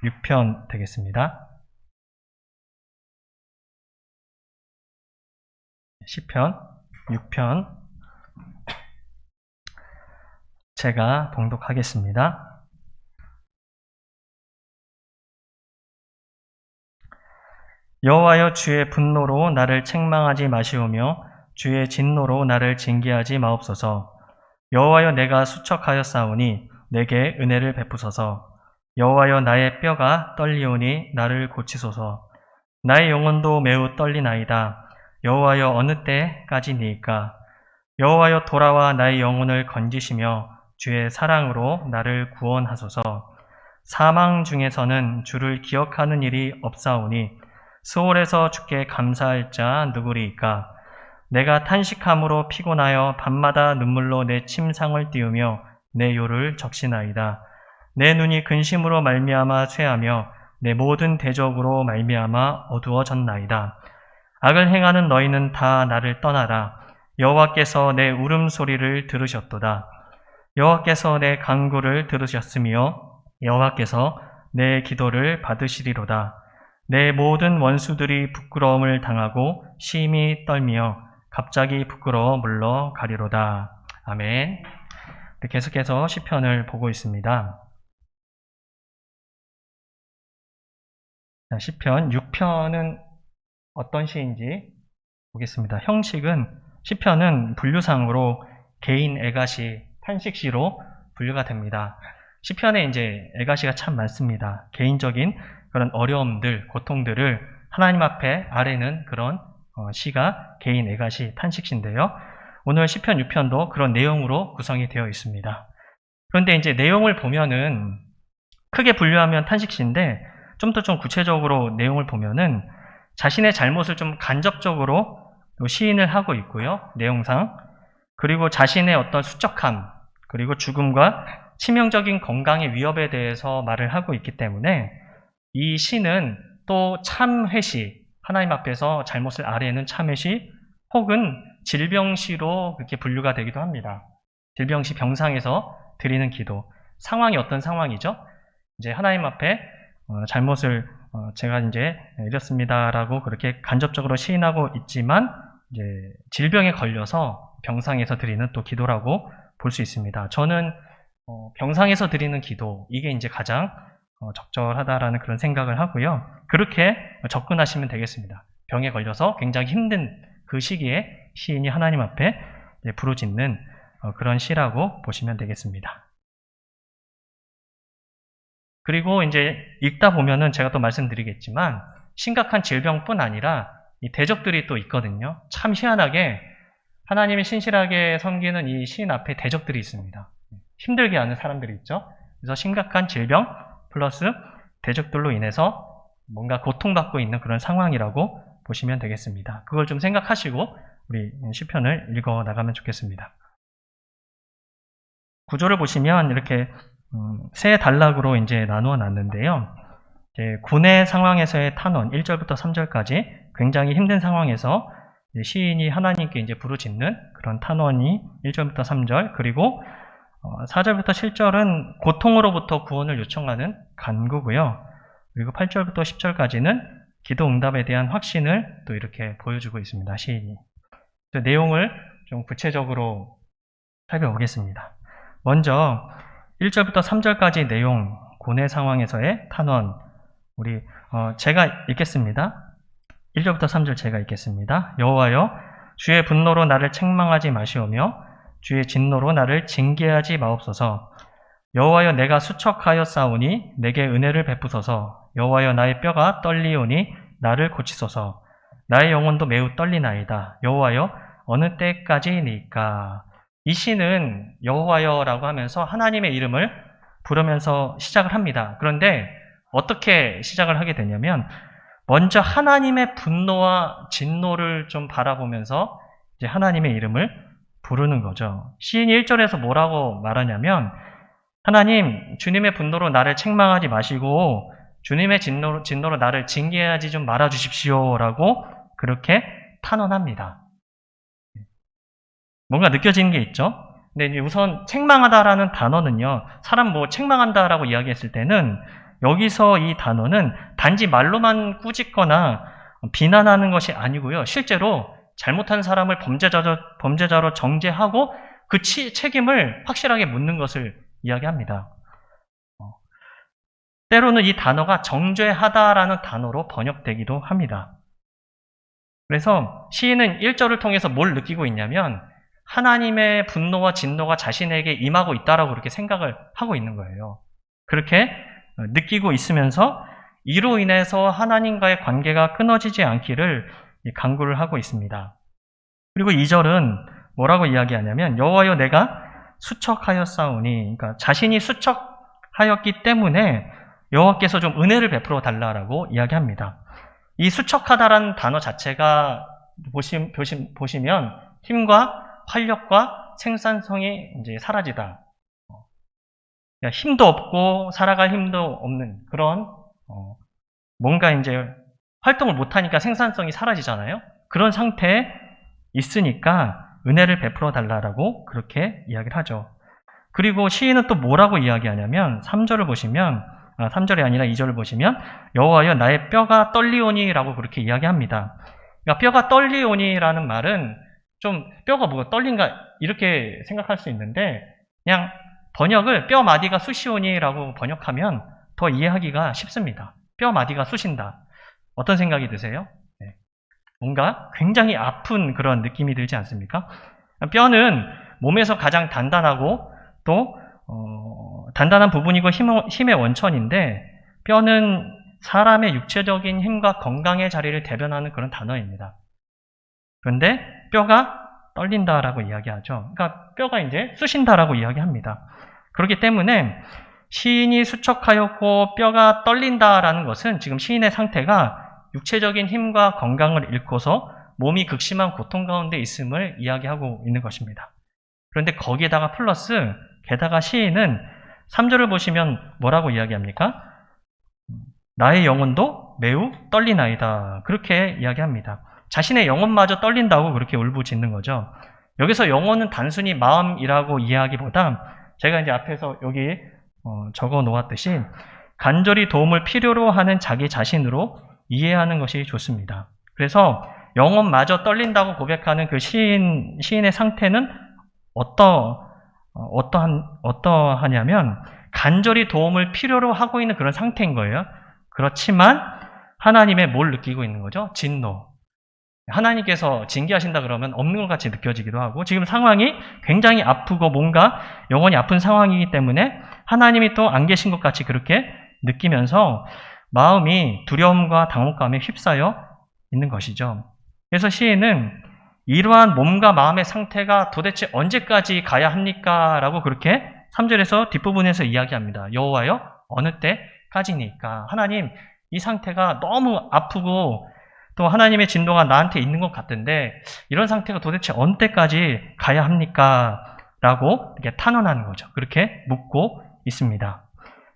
6편 되겠습니다. 시편 6편 제가 봉독하겠습니다. 여호와여, 주의 분노로 나를 책망하지 마시오며 주의 진노로 나를 징계하지 마옵소서. 여호와여, 내가 수척하였사오니 내게 은혜를 베푸소서. 여호와여, 나의 뼈가 떨리오니 나를 고치소서. 나의 영혼도 매우 떨리나이다. 여호와여, 어느 때까지니이까? 여호와여, 돌아와 나의 영혼을 건지시며 주의 사랑으로 나를 구원하소서. 사망 중에서는 주를 기억하는 일이 없사오니 수월에서 주께 감사할 자 누구리이까? 내가 탄식함으로 피곤하여 밤마다 눈물로 내 침상을 띄우며 내 요를 적시나이다. 내 눈이 근심으로 말미암아 쇠하며 내 모든 대적으로 말미암아 어두워졌나이다. 악을 행하는 너희는 다 나를 떠나라. 여호와께서 내 울음소리를 들으셨도다. 여호와께서 내 간구를 들으셨으며 여호와께서 내 기도를 받으시리로다. 내 모든 원수들이 부끄러움을 당하고 심히 떨며 갑자기 부끄러워 물러가리로다. 아멘. 계속해서 시편을 보고 있습니다. 시편 6편은 어떤 시인지 보겠습니다. 형식은 시편은 분류상으로 개인 애가시, 탄식시로 분류가 됩니다. 시편에 이제 애가시가 참 많습니다. 개인적인 그런 어려움들, 고통들을 하나님 앞에 아뢰는 그런 시가 개인 애가시, 탄식시인데요. 오늘 시편 6편도 그런 내용으로 구성이 되어 있습니다. 그런데 이제 내용을 보면은 크게 분류하면 탄식시인데 좀 더 구체적으로 내용을 보면은 자신의 잘못을 좀 간접적으로 시인을 하고 있고요. 내용상. 그리고 자신의 어떤 수척함, 그리고 죽음과 치명적인 건강의 위협에 대해서 말을 하고 있기 때문에 이 시는 또 참회시, 하나님 앞에서 잘못을 아뢰는 참회시, 혹은 질병시로 그렇게 분류가 되기도 합니다. 질병시, 병상에서 드리는 기도. 상황이 어떤 상황이죠? 이제 하나님 앞에 잘못을 제가 이제 이렇습니다라고 그렇게 간접적으로 시인하고 있지만 이제 질병에 걸려서 병상에서 드리는 또 기도라고 볼 수 있습니다. 저는 병상에서 드리는 기도, 이게 이제 가장 적절하다라는 그런 생각을 하고요. 그렇게 접근하시면 되겠습니다. 병에 걸려서 굉장히 힘든 그 시기에 시인이 하나님 앞에 부르짖는 그런 시라고 보시면 되겠습니다. 그리고 이제 읽다 보면은 제가 또 말씀드리겠지만 심각한 질병뿐 아니라 이 대적들이 또 있거든요. 참 희한하게 하나님이 신실하게 섬기는 이 시인 앞에 대적들이 있습니다. 힘들게 하는 사람들이 있죠. 그래서 심각한 질병 플러스 대적들로 인해서 뭔가 고통받고 있는 그런 상황이라고 보시면 되겠습니다. 그걸 좀 생각하시고 우리 시편을 읽어 나가면 좋겠습니다. 구조를 보시면 이렇게 세 단락으로 이제 나누어 놨는데요. 이제 고뇌 상황에서의 탄원 1절부터 3절까지 굉장히 힘든 상황에서 시인이 하나님께 이제 부르짖는 그런 탄원이 1절부터 3절, 그리고 4절부터 7절은 고통으로부터 구원을 요청하는 간구고요. 그리고 8절부터 10절까지는 기도 응답에 대한 확신을 또 이렇게 보여주고 있습니다. 시인이. 내용을 좀 구체적으로 살펴보겠습니다. 먼저 1절부터 3절까지 내용, 고뇌 상황에서의 탄원, 우리 제가 읽겠습니다. 1절부터 3절 제가 읽겠습니다. 여호와여, 주의 분노로 나를 책망하지 마시오며 주의 진노로 나를 징계하지 마옵소서. 여호와여, 내가 수척하였사오니 내게 은혜를 베푸소서. 여호와여, 나의 뼈가 떨리오니 나를 고치소서. 나의 영혼도 매우 떨리나이다. 여호와여, 어느 때까지니까? 이 시는 여호와여라고 하면서 하나님의 이름을 부르면서 시작을 합니다. 그런데 어떻게 시작을 하게 되냐면 먼저 하나님의 분노와 진노를 좀 바라보면서 이제 하나님의 이름을 부르는 거죠. 시인이 1절에서 뭐라고 말하냐면 하나님, 주님의 분노로 나를 책망하지 마시고 주님의 진노로 나를 징계하지 좀 말아 주십시오라고 그렇게 탄원합니다. 뭔가 느껴지는 게 있죠? 근데 우선 책망하다라는 단어는요, 사람 책망한다라고 이야기했을 때는 여기서 이 단어는 단지 말로만 꾸짖거나 비난하는 것이 아니고요. 실제로 잘못한 사람을 범죄자로 정죄하고 그 책임을 확실하게 묻는 것을 이야기합니다. 때로는 이 단어가 정죄하다라는 단어로 번역되기도 합니다. 그래서 시인은 1절을 통해서 뭘 느끼고 있냐면 하나님의 분노와 진노가 자신에게 임하고 있다라고 그렇게 생각을 하고 있는 거예요. 그렇게 느끼고 있으면서 이로 인해서 하나님과의 관계가 끊어지지 않기를 간구를 하고 있습니다. 그리고 2절은 뭐라고 이야기하냐면 여호와여 내가 수척하였사오니, 그러니까 자신이 수척하였기 때문에 여호와께서 좀 은혜를 베풀어 달라라고 이야기합니다. 이 수척하다라는 단어 자체가 보시면 힘과 활력과 생산성이 이제 사라지다. 힘도 없고 살아갈 힘도 없는 그런 뭔가 이제 활동을 못하니까 생산성이 사라지잖아요. 그런 상태에 있으니까 은혜를 베풀어 달라라고 그렇게 이야기를 하죠. 그리고 시인은 또 뭐라고 이야기하냐면 3절을 보시면 3절이 아니라 2절을 보시면 여호와여 나의 뼈가 떨리오니라고 그렇게 이야기합니다. 그러니까 뼈가 떨리오니라는 말은 좀 뼈가 뭐가 떨린가 이렇게 생각할 수 있는데 그냥 번역을 뼈 마디가 쑤시오니라고 번역하면 더 이해하기가 쉽습니다. 뼈 마디가 쑤신다. 어떤 생각이 드세요? 네. 뭔가 굉장히 아픈 그런 느낌이 들지 않습니까? 뼈는 몸에서 가장 단단하고 또 단단한 부분이고 힘의 원천인데 뼈는 사람의 육체적인 힘과 건강의 자리를 대변하는 그런 단어입니다. 그런데 뼈가 떨린다라고 이야기하죠. 그러니까 뼈가 이제 쑤신다라고 이야기합니다. 그렇기 때문에 시인이 수척하였고 뼈가 떨린다라는 것은 지금 시인의 상태가 육체적인 힘과 건강을 잃고서 몸이 극심한 고통 가운데 있음을 이야기하고 있는 것입니다. 그런데 거기에다가 플러스 게다가 시인은 3절을 보시면 뭐라고 이야기합니까? 나의 영혼도 매우 떨리나이다. 그렇게 이야기합니다. 자신의 영혼마저 떨린다고 그렇게 울부짖는 거죠. 여기서 영혼은 단순히 마음이라고 이해하기보다 제가 이제 앞에서 여기 적어 놓았듯이 간절히 도움을 필요로 하는 자기 자신으로 이해하는 것이 좋습니다. 그래서 영혼마저 떨린다고 고백하는 그 시인의 상태는 어떠하냐면 간절히 도움을 필요로 하고 있는 그런 상태인 거예요. 그렇지만 하나님의 뭘 느끼고 있는 거죠? 진노. 하나님께서 징계하신다 그러면 없는 것 같이 느껴지기도 하고 지금 상황이 굉장히 아프고 뭔가 영혼이 아픈 상황이기 때문에 하나님이 또 안 계신 것 같이 그렇게 느끼면서 마음이 두려움과 당혹감에 휩싸여 있는 것이죠. 그래서 시인은 이러한 몸과 마음의 상태가 도대체 언제까지 가야 합니까? 라고 그렇게 3절에서 뒷부분에서 이야기합니다. 여호와여 어느 때까지니까? 하나님 이 상태가 너무 아프고 또 하나님의 진노가 나한테 있는 것 같은데 이런 상태가 도대체 어느 때까지 가야 합니까? 라고 이렇게 탄원하는 거죠. 그렇게 묻고 있습니다.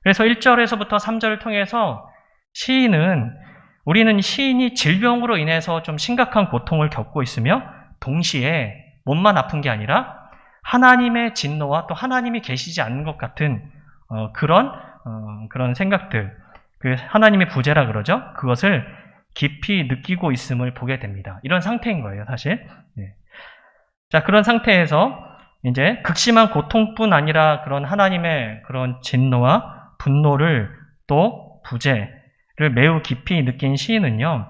그래서 1절에서부터 3절을 통해서 우리는 시인이 질병으로 인해서 좀 심각한 고통을 겪고 있으며 동시에 몸만 아픈 게 아니라 하나님의 진노와 또 하나님이 계시지 않는 것 같은 그런 생각들, 그 하나님의 부재라 그러죠. 그것을 깊이 느끼고 있음을 보게 됩니다. 이런 상태인 거예요, 사실. 네. 자, 그런 상태에서 이제 극심한 고통뿐 아니라 그런 하나님의 그런 진노와 분노를 또 부재를 매우 깊이 느낀 시인은요,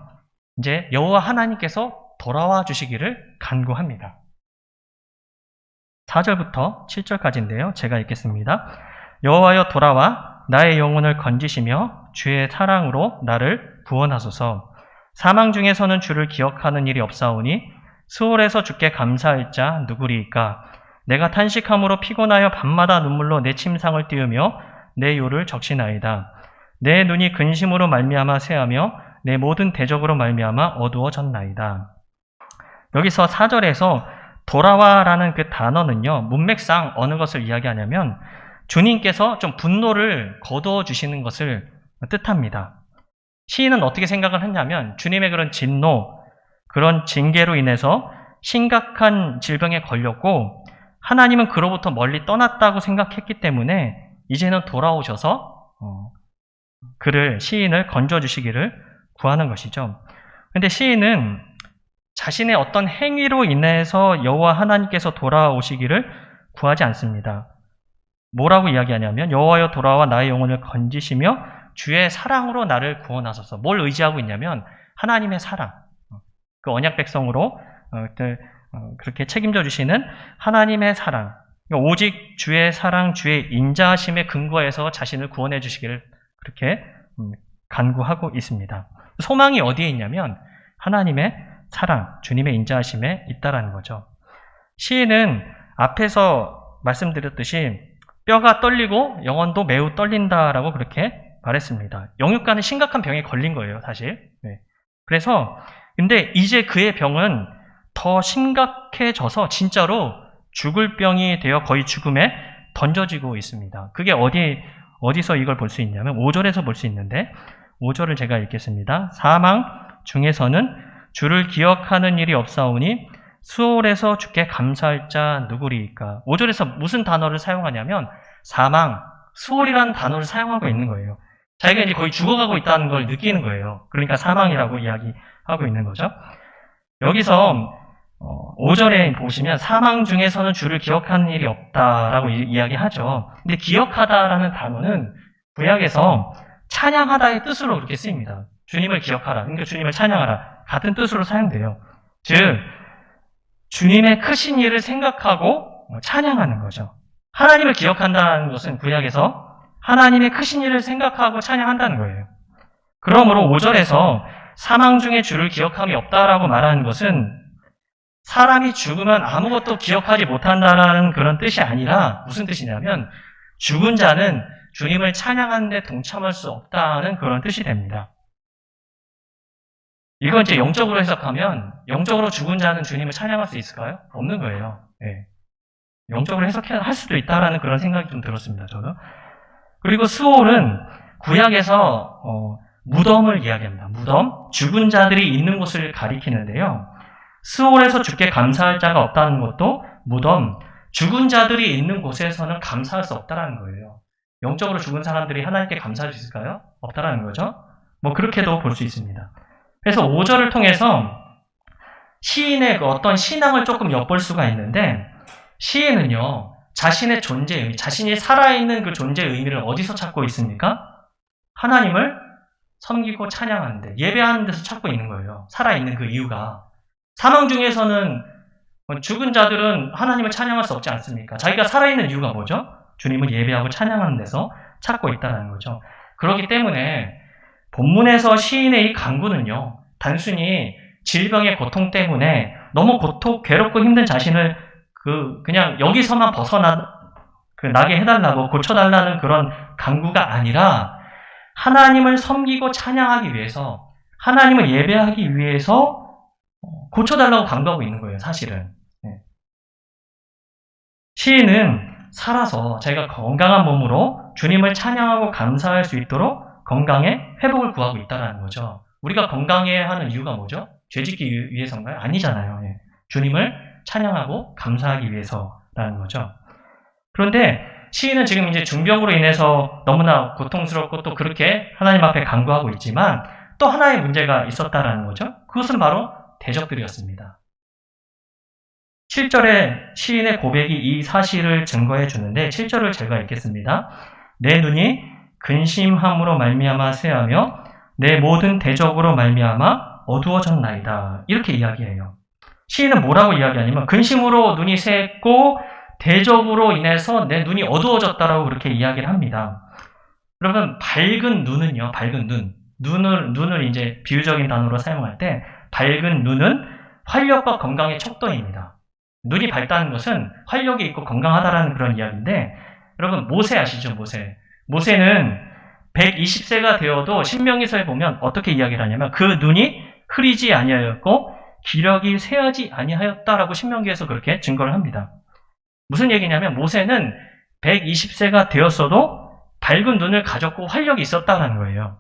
이제 여호와 하나님께서 돌아와 주시기를 간구합니다. 4절부터 7절까지인데요. 제가 읽겠습니다. 여호와여 돌아와 나의 영혼을 건지시며 주의 사랑으로 나를 구원하소서. 사망 중에서는 주를 기억하는 일이 없사오니 수월에서 주께 감사할 자 누구리이까? 내가 탄식함으로 피곤하여 밤마다 눈물로 내 침상을 띄우며 내 요를 적시나이다. 내 눈이 근심으로 말미암아 쇠하며 내 모든 대적으로 말미암아 어두워졌나이다. 여기서 4절에서 돌아와라는 그 단어는요, 문맥상 어느 것을 이야기하냐면 주님께서 좀 분노를 거두어 주시는 것을 뜻합니다. 시인은 어떻게 생각을 했냐면 주님의 그런 진노, 그런 징계로 인해서 심각한 질병에 걸렸고 하나님은 그로부터 멀리 떠났다고 생각했기 때문에 이제는 돌아오셔서 시인을 건져주시기를 구하는 것이죠. 근데 시인은 자신의 어떤 행위로 인해서 여호와 하나님께서 돌아오시기를 구하지 않습니다. 뭐라고 이야기하냐면 여호와여 돌아와 나의 영혼을 건지시며 주의 사랑으로 나를 구원하소서. 뭘 의지하고 있냐면 하나님의 사랑, 그 언약 백성으로 그렇게 책임져 주시는 하나님의 사랑, 오직 주의 사랑, 주의 인자하심에 근거해서 자신을 구원해 주시기를 그렇게 간구하고 있습니다. 소망이 어디에 있냐면 하나님의 사랑, 주님의 인자하심에 있다라는 거죠. 시인은 앞에서 말씀드렸듯이 뼈가 떨리고 영혼도 매우 떨린다라고 그렇게 말했습니다. 영육간은 심각한 병에 걸린 거예요, 사실. 네. 그래서 근데 이제 그의 병은 더 심각해져서 진짜로 죽을 병이 되어 거의 죽음에 던져지고 있습니다. 그게 어디서 이걸 볼 수 있냐면 5절에서 볼 수 있는데 5절을 제가 읽겠습니다. 사망 중에서는 주를 기억하는 일이 없사오니 수월에서 주께 감사할 자 누구리이까. 5절에서 무슨 단어를 사용하냐면 사망, 수월이라는 단어를 사용하고 있는 거예요. 자기가 이제 거의 죽어가고 있다는 걸 느끼는 거예요. 그러니까 사망이라고 이야기하고 있는 거죠. 여기서 5절에 보시면 사망 중에서는 주를 기억하는 일이 없다라고 이야기하죠. 근데 기억하다라는 단어는 구약에서 찬양하다의 뜻으로 그렇게 쓰입니다. 주님을 기억하라, 그러니까 주님을 찬양하라 같은 뜻으로 사용돼요. 즉 주님의 크신 일을 생각하고 찬양하는 거죠. 하나님을 기억한다는 것은 구약에서 하나님의 크신 일을 생각하고 찬양한다는 거예요. 그러므로 5절에서 사망 중에 주를 기억함이 없다라고 말하는 것은 사람이 죽으면 아무것도 기억하지 못한다라는 그런 뜻이 아니라 무슨 뜻이냐면 죽은 자는 주님을 찬양하는 데 동참할 수 없다는 그런 뜻이 됩니다. 이건 이제 영적으로 해석하면 영적으로 죽은 자는 주님을 찬양할 수 있을까요? 없는 거예요. 네. 영적으로 해석할 수도 있다라는 그런 생각이 좀 들었습니다. 저도. 그리고 수올은 구약에서 무덤을 이야기합니다. 무덤, 죽은 자들이 있는 곳을 가리키는데요. 수올에서 주께 감사할 자가 없다는 것도 무덤, 죽은 자들이 있는 곳에서는 감사할 수 없다는 거예요. 영적으로 죽은 사람들이 하나님께 감사할 수 있을까요? 없다라는 거죠. 뭐 그렇게도 볼 수 있습니다. 그래서 5절을 통해서 시인의 그 어떤 신앙을 조금 엿볼 수가 있는데 시인은요, 자신의 존재 의미, 자신이 살아있는 그 존재의 의미를 어디서 찾고 있습니까? 하나님을 섬기고 찬양하는데, 예배하는 데서 찾고 있는 거예요. 살아있는 그 이유가. 사망 중에서는 죽은 자들은 하나님을 찬양할 수 없지 않습니까? 자기가 살아있는 이유가 뭐죠? 주님을 예배하고 찬양하는 데서 찾고 있다는 거죠. 그렇기 때문에 본문에서 시인의 이 간구는요, 단순히 질병의 고통 때문에 너무 괴롭고 힘든 자신을 그냥 여기서만 나게 해달라고 고쳐달라는 그런 간구가 아니라 하나님을 섬기고 찬양하기 위해서, 하나님을 예배하기 위해서 고쳐달라고 간구하고 있는 거예요, 사실은. 시인은 살아서 자기가 건강한 몸으로 주님을 찬양하고 감사할 수 있도록 건강의 회복을 구하고 있다는 거죠. 우리가 건강해야 하는 이유가 뭐죠? 죄짓기 위해서인가요? 아니잖아요. 주님을 찬양하고 감사하기 위해서라는 거죠. 그런데 시인은 지금 이제 중병으로 인해서 너무나 고통스럽고 또 그렇게 하나님 앞에 간구하고 있지만 또 하나의 문제가 있었다라는 거죠. 그것은 바로 대적들이었습니다. 7절에 시인의 고백이 이 사실을 증거해 주는데 7절을 제가 읽겠습니다. 내 눈이 근심함으로 말미암아 쇠하며 내 모든 대적으로 말미암아 어두워졌나이다. 이렇게 이야기해요. 시인은 뭐라고 이야기하냐면 근심으로 눈이 쇠했고 대적으로 인해서 내 눈이 어두워졌다라고 그렇게 이야기를 합니다. 여러분, 밝은 눈은요, 밝은 눈을 이제 비유적인 단어로 사용할 때 밝은 눈은 활력과 건강의 척도입니다. 눈이 밝다는 것은 활력이 있고 건강하다라는 그런 이야기인데, 여러분 모세 아시죠? 모세는 120세가 되어도 신명기서에 보면 어떻게 이야기를 하냐면 그 눈이 흐리지 아니하였고 기력이 쇠하지 아니하였다라고 신명기에서 그렇게 증거를 합니다. 무슨 얘기냐면 모세는 120세가 되었어도 밝은 눈을 가졌고 활력이 있었다라는 거예요.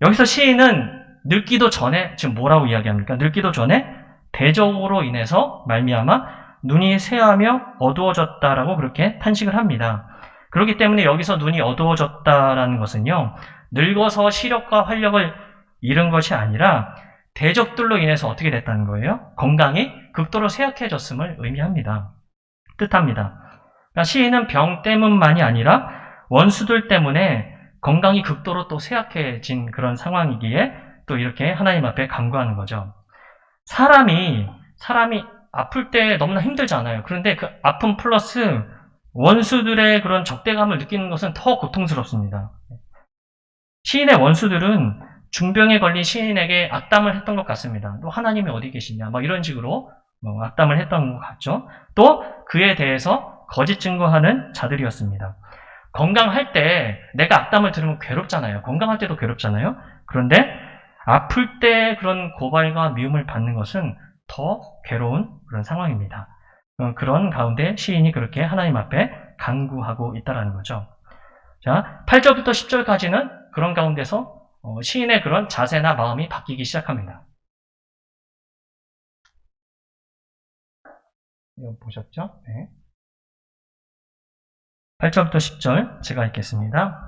여기서 시인은 늙기도 전에 지금 뭐라고 이야기합니까? 늙기도 전에 대적으로 인해서 말미암아 눈이 쇠하며 어두워졌다라고 그렇게 탄식을 합니다. 그렇기 때문에 여기서 눈이 어두워졌다라는 것은요, 늙어서 시력과 활력을 잃은 것이 아니라 대적들로 인해서 어떻게 됐다는 거예요? 건강이 극도로 쇠약해졌음을 의미합니다. 뜻합니다. 그러니까 시인은 병 때문만이 아니라 원수들 때문에 건강이 극도로 또 쇠약해진 그런 상황이기에 또 이렇게 하나님 앞에 간구하는 거죠. 사람이 아플 때 너무나 힘들잖아요. 그런데 그 아픔 플러스 원수들의 그런 적대감을 느끼는 것은 더 고통스럽습니다. 시인의 원수들은 중병에 걸린 시인에게 악담을 했던 것 같습니다. 또 하나님이 어디 계시냐, 뭐 이런 식으로 악담을 했던 것 같죠. 또 그에 대해서 거짓 증거하는 자들이었습니다. 건강할 때 내가 악담을 들으면 괴롭잖아요. 건강할 때도 괴롭잖아요. 그런데 아플 때 그런 고발과 미움을 받는 것은 더 괴로운 그런 상황입니다. 그런 가운데 시인이 그렇게 하나님 앞에 간구하고 있다는 거죠. 자, 8절부터 10절까지는 그런 가운데서 시인의 그런 자세나 마음이 바뀌기 시작합니다. 이거 보셨죠? 네. 8절부터 10절 제가 읽겠습니다.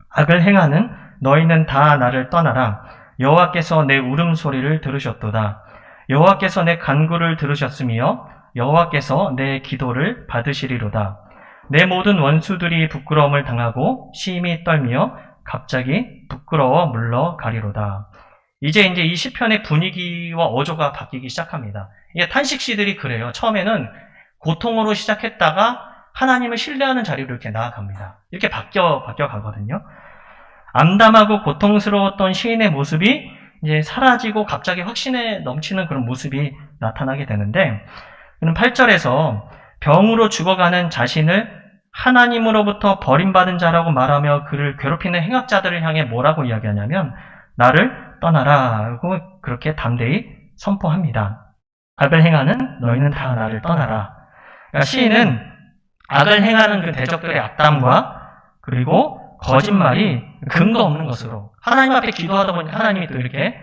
악을 행하는 너희는 다 나를 떠나라. 여호와께서 내 울음소리를 들으셨도다. 여호와께서 내 간구를 들으셨으며 여호와께서 내 기도를 받으시리로다. 내 모든 원수들이 부끄러움을 당하고 심히 떨며 갑자기 부끄러워 물러가리로다. 이제 이 시편의 분위기와 어조가 바뀌기 시작합니다. 이게 탄식시들이 그래요. 처음에는 고통으로 시작했다가 하나님을 신뢰하는 자리로 이렇게 나아갑니다. 이렇게 바뀌어 가거든요. 암담하고 고통스러웠던 시인의 모습이 이제 사라지고 갑자기 확신에 넘치는 그런 모습이 나타나게 되는데, 8절에서 병으로 죽어가는 자신을 하나님으로부터 버림받은 자라고 말하며 그를 괴롭히는 행악자들을 향해 뭐라고 이야기하냐면 나를 떠나라고 그렇게 담대히 선포합니다. 악을 행하는 너희는 다 나를 떠나라. 그러니까 시인은 악을 행하는 그 대적들의 악담과 그리고 거짓말이 근거 없는 것으로 하나님 앞에 기도하다 보니 하나님이 또 이렇게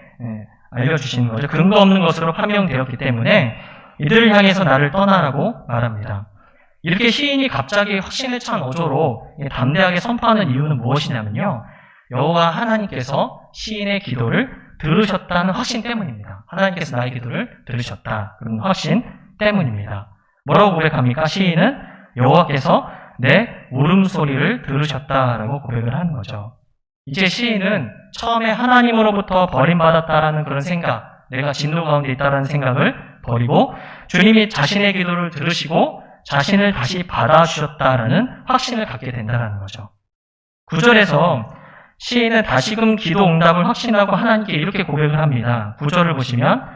알려주시는 거죠. 근거 없는 것으로 판명되었기 때문에 이들을 향해서 나를 떠나라고 말합니다. 이렇게 시인이 갑자기 확신에 찬 어조로 담대하게 선포하는 이유는 무엇이냐면요, 여호와 하나님께서 시인의 기도를 들으셨다는 확신 때문입니다. 하나님께서 나의 기도를 들으셨다, 그런 확신 때문입니다. 뭐라고 고백합니까? 시인은 여호와께서 내 울음소리를 들으셨다라고 고백을 하는 거죠. 이제 시인은 처음에 하나님으로부터 버림받았다라는 그런 생각, 내가 진노 가운데 있다라는 생각을 버리고 주님이 자신의 기도를 들으시고 자신을 다시 받아주셨다라는 확신을 갖게 된다는 거죠. 9절에서 시인은 다시금 기도 응답을 확신하고 하나님께 이렇게 고백을 합니다. 9절을 보시면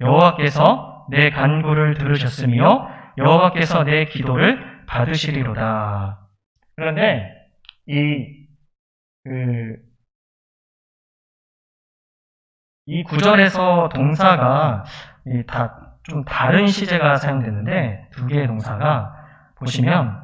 여호와께서 내 간구를 들으셨으며 여호와께서 내 기도를 받으시리로다. 그런데 이 9절에서 동사가 좀 다른 시제가 사용되는데 두 개의 동사가 보시면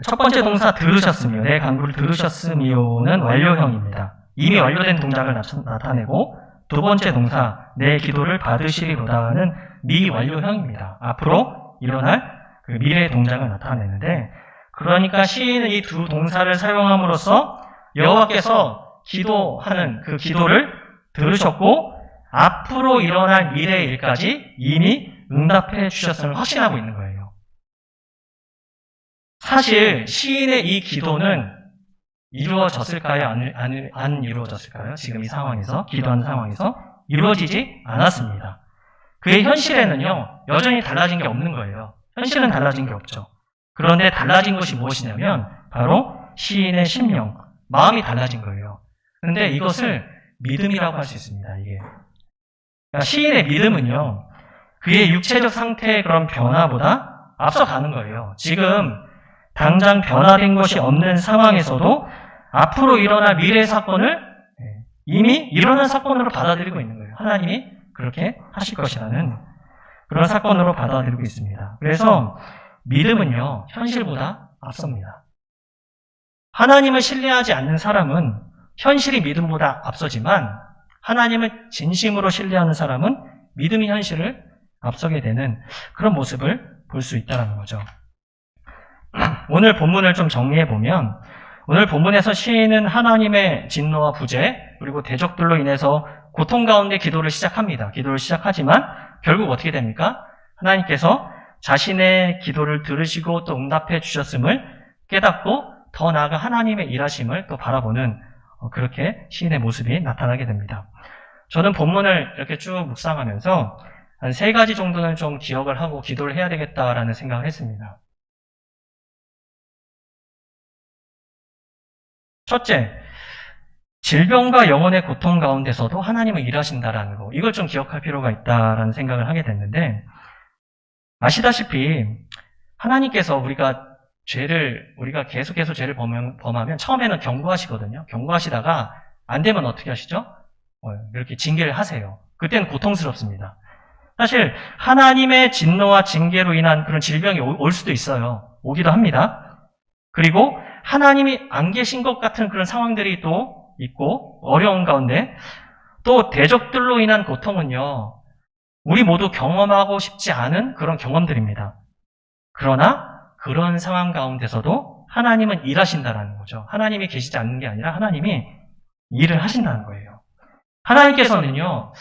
첫 번째 동사 들으셨으며, 내 간구를 들으셨으며는 완료형입니다. 이미 완료된 동작을 나타내고, 두 번째 동사 내 기도를 받으시리로다는 미완료형입니다. 앞으로 일어날 그 미래 동작을 나타내는데, 그러니까 시인은 이 두 동사를 사용함으로써 여호와께서 기도하는 그 기도를 들으셨고 앞으로 일어날 미래의 일까지 이미 응답해 주셨음을 확신하고 있는 거예요. 사실 시인의 이 기도는 이루어졌을까요? 안 이루어졌을까요? 지금 이 상황에서, 기도하는 상황에서 이루어지지 않았습니다. 그의 현실에는요, 여전히 달라진 게 없는 거예요. 현실은 달라진 게 없죠. 그런데 달라진 것이 무엇이냐면 바로 시인의 심령, 마음이 달라진 거예요. 그런데 이것을 믿음이라고 할 수 있습니다. 이게 그러니까 시인의 믿음은요, 그의 육체적 상태의 그런 변화보다 앞서가는 거예요. 지금 당장 변화된 것이 없는 상황에서도 앞으로 일어날 미래의 사건을 이미 일어난 사건으로 받아들이고 있는 거예요. 하나님이 그렇게 하실 것이라는 그런 사건으로 받아들이고 있습니다. 그래서 믿음은요, 현실보다 앞섭니다. 하나님을 신뢰하지 않는 사람은 현실이 믿음보다 앞서지만 하나님을 진심으로 신뢰하는 사람은 믿음이 현실을 앞서게 되는 그런 모습을 볼 수 있다는 거죠. 오늘 본문을 좀 정리해보면 오늘 본문에서 시인은 하나님의 진노와 부재 그리고 대적들로 인해서 고통 가운데 기도를 시작합니다. 기도를 시작하지만 결국 어떻게 됩니까? 하나님께서 자신의 기도를 들으시고 또 응답해 주셨음을 깨닫고 더 나아가 하나님의 일하심을 또 바라보는 그렇게 시인의 모습이 나타나게 됩니다. 저는 본문을 이렇게 쭉 묵상하면서 한 3가지 정도는 좀 기억을 하고 기도를 해야 되겠다라는 생각을 했습니다. 첫째, 질병과 영혼의 고통 가운데서도 하나님은 일하신다라는 거. 이걸 좀 기억할 필요가 있다라는 생각을 하게 됐는데, 아시다시피 하나님께서 우리가 계속해서 죄를 범하면 처음에는 경고하시거든요. 경고하시다가 안 되면 어떻게 하시죠? 이렇게 징계를 하세요. 그때는 고통스럽습니다. 사실 하나님의 진노와 징계로 인한 그런 질병이 올 수도 있어요. 오기도 합니다. 그리고 하나님이 안 계신 것 같은 그런 상황들이 또 있고 어려운 가운데 또 대적들로 인한 고통은요. 우리 모두 경험하고 싶지 않은 그런 경험들입니다. 그러나 그런 상황 가운데서도 하나님은 일하신다는 거죠. 하나님이 계시지 않는 게 아니라 하나님이 일을 하신다는 거예요. 하나님께서는요.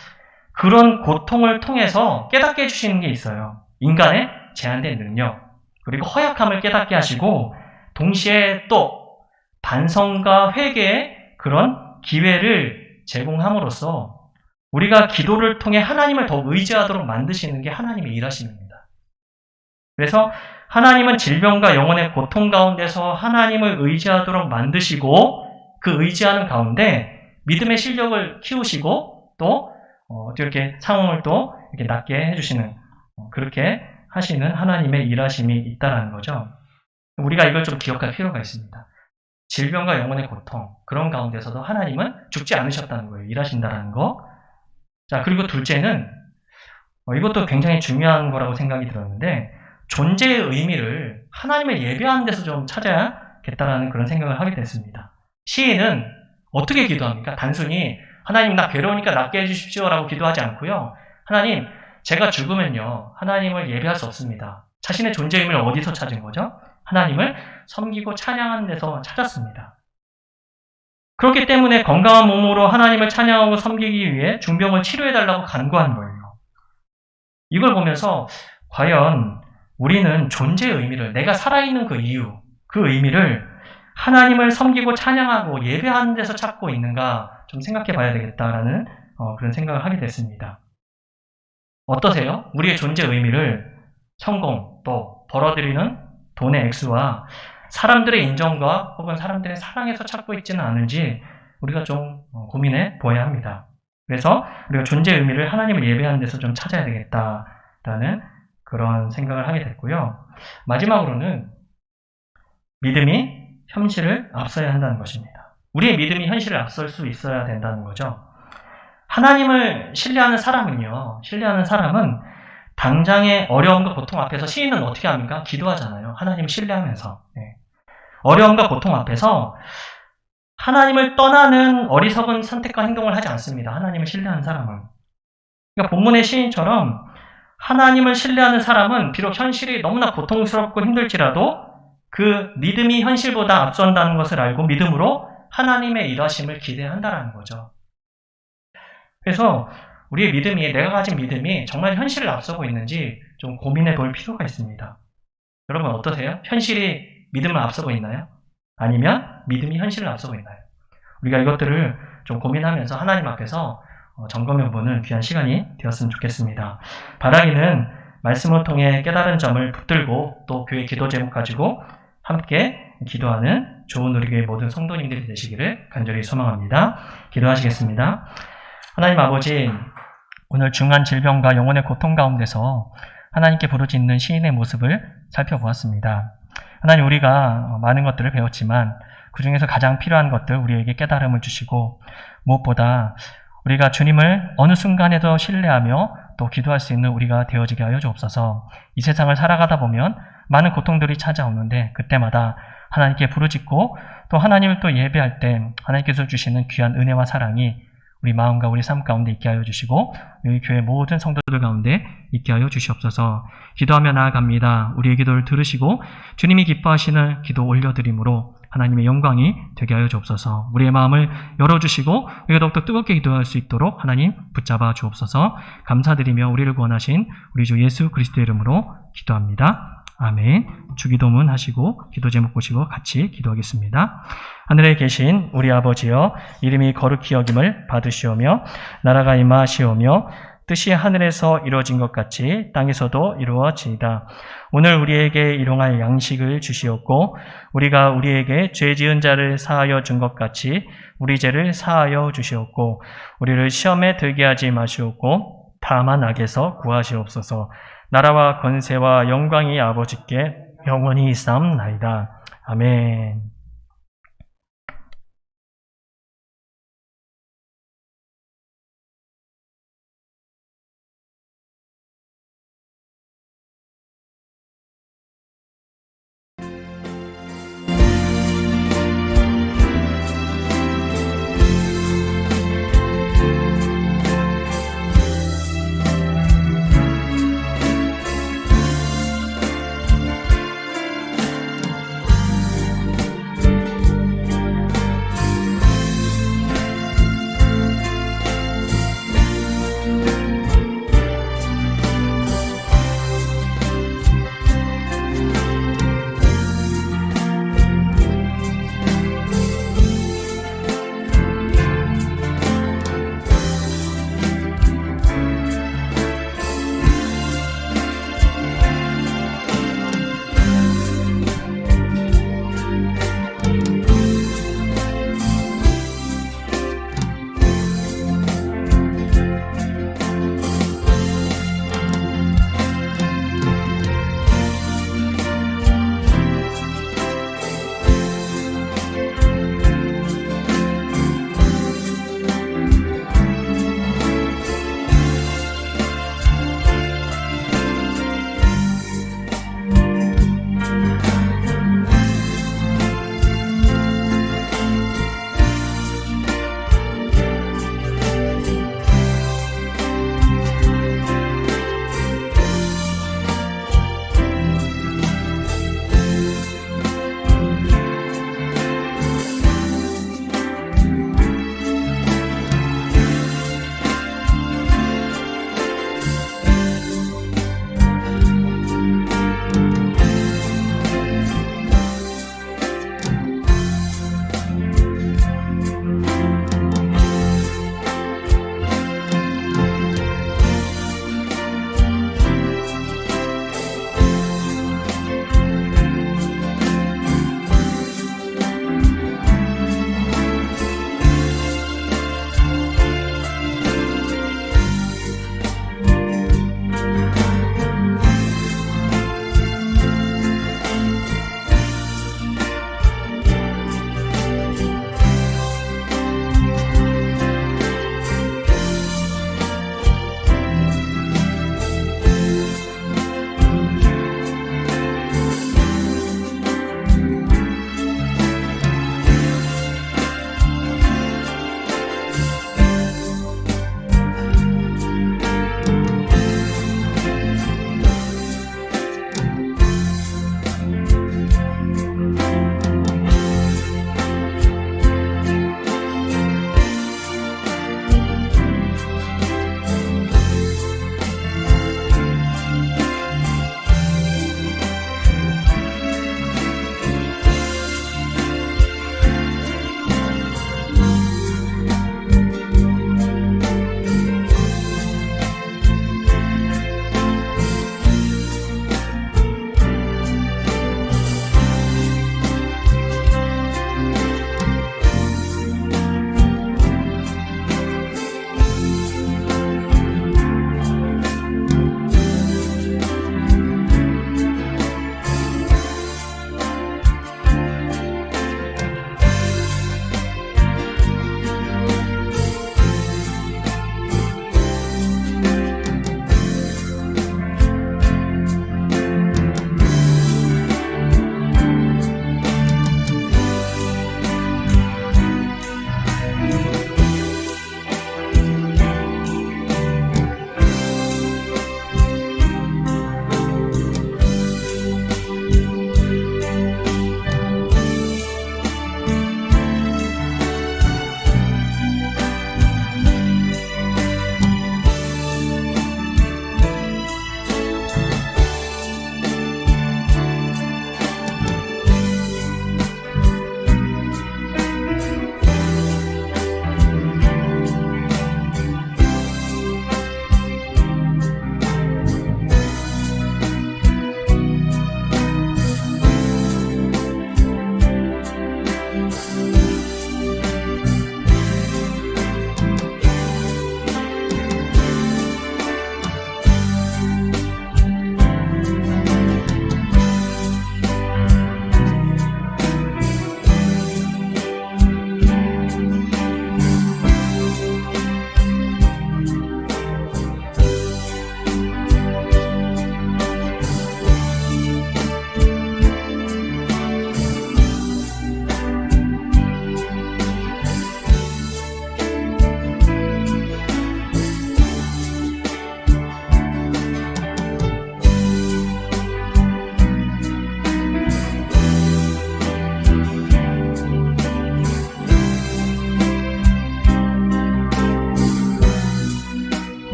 그런 고통을 통해서 깨닫게 해주시는 게 있어요. 인간의 제한된 능력 그리고 허약함을 깨닫게 하시고 동시에 또 반성과 회개의 그런 기회를 제공함으로써 우리가 기도를 통해 하나님을 더 의지하도록 만드시는 게 하나님의 일하심입니다. 그래서 하나님은 질병과 영혼의 고통 가운데서 하나님을 의지하도록 만드시고 그 의지하는 가운데 믿음의 실력을 키우시고 또 이렇게 상황을 또 이렇게 낫게 해주시는 그렇게 하시는 하나님의 일하심이 있다는 거죠. 우리가 이걸 좀 기억할 필요가 있습니다. 질병과 영혼의 고통 그런 가운데서도 하나님은 죽지 않으셨다는 거예요. 일하신다는 거. 자, 그리고 둘째는 이것도 굉장히 중요한 거라고 생각이 들었는데 존재의 의미를 하나님을 예배하는 데서 좀 찾아야겠다라는 그런 생각을 하게 됐습니다. 시인은 어떻게 기도합니까? 단순히 하나님 나 괴로우니까 낫게 해주십시오라고 기도하지 않고요. 하나님 제가 죽으면요. 하나님을 예배할 수 없습니다. 자신의 존재 의미를 어디서 찾은 거죠? 하나님을 섬기고 찬양하는 데서 찾았습니다. 그렇기 때문에 건강한 몸으로 하나님을 찬양하고 섬기기 위해 중병을 치료해달라고 간구한 거예요. 이걸 보면서 과연 우리는 존재의 의미를 내가 살아있는 그 이유, 그 의미를 하나님을 섬기고 찬양하고 예배하는 데서 찾고 있는가 좀 생각해 봐야 되겠다라는 그런 생각을 하게 됐습니다. 어떠세요? 우리의 존재 의미를 성공, 또 벌어들이는 돈의 액수와 사람들의 인정과 혹은 사람들의 사랑에서 찾고 있지는 않은지 우리가 좀 고민해 보아야 합니다. 그래서 우리가 존재 의미를 하나님을 예배하는 데서 좀 찾아야 되겠다라는 그런 생각을 하게 됐고요. 마지막으로는 믿음이 현실을 앞서야 한다는 것입니다. 우리의 믿음이 현실을 앞설 수 있어야 된다는 거죠. 하나님을 신뢰하는 사람은 당장의 어려움과 고통 앞에서 시인은 어떻게 합니까? 기도하잖아요. 하나님을 신뢰하면서. 어려움과 고통 앞에서 하나님을 떠나는 어리석은 선택과 행동을 하지 않습니다. 하나님을 신뢰하는 사람은. 그러니까 본문의 시인처럼 하나님을 신뢰하는 사람은 비록 현실이 너무나 고통스럽고 힘들지라도 그 믿음이 현실보다 앞선다는 것을 알고 믿음으로 하나님의 일하심을 기대한다는 거죠. 그래서 우리의 믿음이, 내가 가진 믿음이 정말 현실을 앞서고 있는지 좀 고민해 볼 필요가 있습니다. 여러분 어떠세요? 현실이 믿음을 앞서고 있나요? 아니면 믿음이 현실을 앞서고 있나요? 우리가 이것들을 좀 고민하면서 하나님 앞에서 점검해 보는 귀한 시간이 되었으면 좋겠습니다. 바라기는 말씀을 통해 깨달은 점을 붙들고 또 교회 기도 제목 가지고 함께 기도하는 좋은 우리 교회 모든 성도님들이 되시기를 간절히 소망합니다. 기도하시겠습니다. 하나님 아버지, 오늘 중한 질병과 영혼의 고통 가운데서 하나님께 부르짖는 시인의 모습을 살펴보았습니다. 하나님, 우리가 많은 것들을 배웠지만 그 중에서 가장 필요한 것들 우리에게 깨달음을 주시고 무엇보다 우리가 주님을 어느 순간에도 신뢰하며 또 기도할 수 있는 우리가 되어지게 하여 주옵소서. 이 세상을 살아가다 보면 많은 고통들이 찾아오는데 그때마다 하나님께 부르짖고 또 하나님을 또 예배할 때 하나님께서 주시는 귀한 은혜와 사랑이 우리 마음과 우리 삶 가운데 있게 하여 주시고 여기 교회 모든 성도들 가운데 있게 하여 주시옵소서. 기도하며 나아갑니다. 우리의 기도를 들으시고 주님이 기뻐하시는 기도 올려드림으로 하나님의 영광이 되게 하여 주옵소서. 우리의 마음을 열어주시고 우리가 더욱더 뜨겁게 기도할 수 있도록 하나님 붙잡아 주옵소서. 감사드리며 우리를 구원하신 우리 주 예수 그리스도의 이름으로 기도합니다. 아멘. 주기도문 하시고 기도 제목 보시고 같이 기도하겠습니다. 하늘에 계신 우리 아버지여, 이름이 거룩히 여김을 받으시오며 나라가 임하시오며 뜻이 하늘에서 이루어진 것 같이 땅에서도 이루어지이다. 오늘 우리에게 일용할 양식을 주시옵고 우리가 우리에게 죄 지은 자를 사하여 준 것 같이 우리 죄를 사하여 주시옵고 우리를 시험에 들게 하지 마시옵고 다만 악에서 구하시옵소서. 나라와 권세와 영광이 아버지께 영원히 있사옵나이다. 아멘.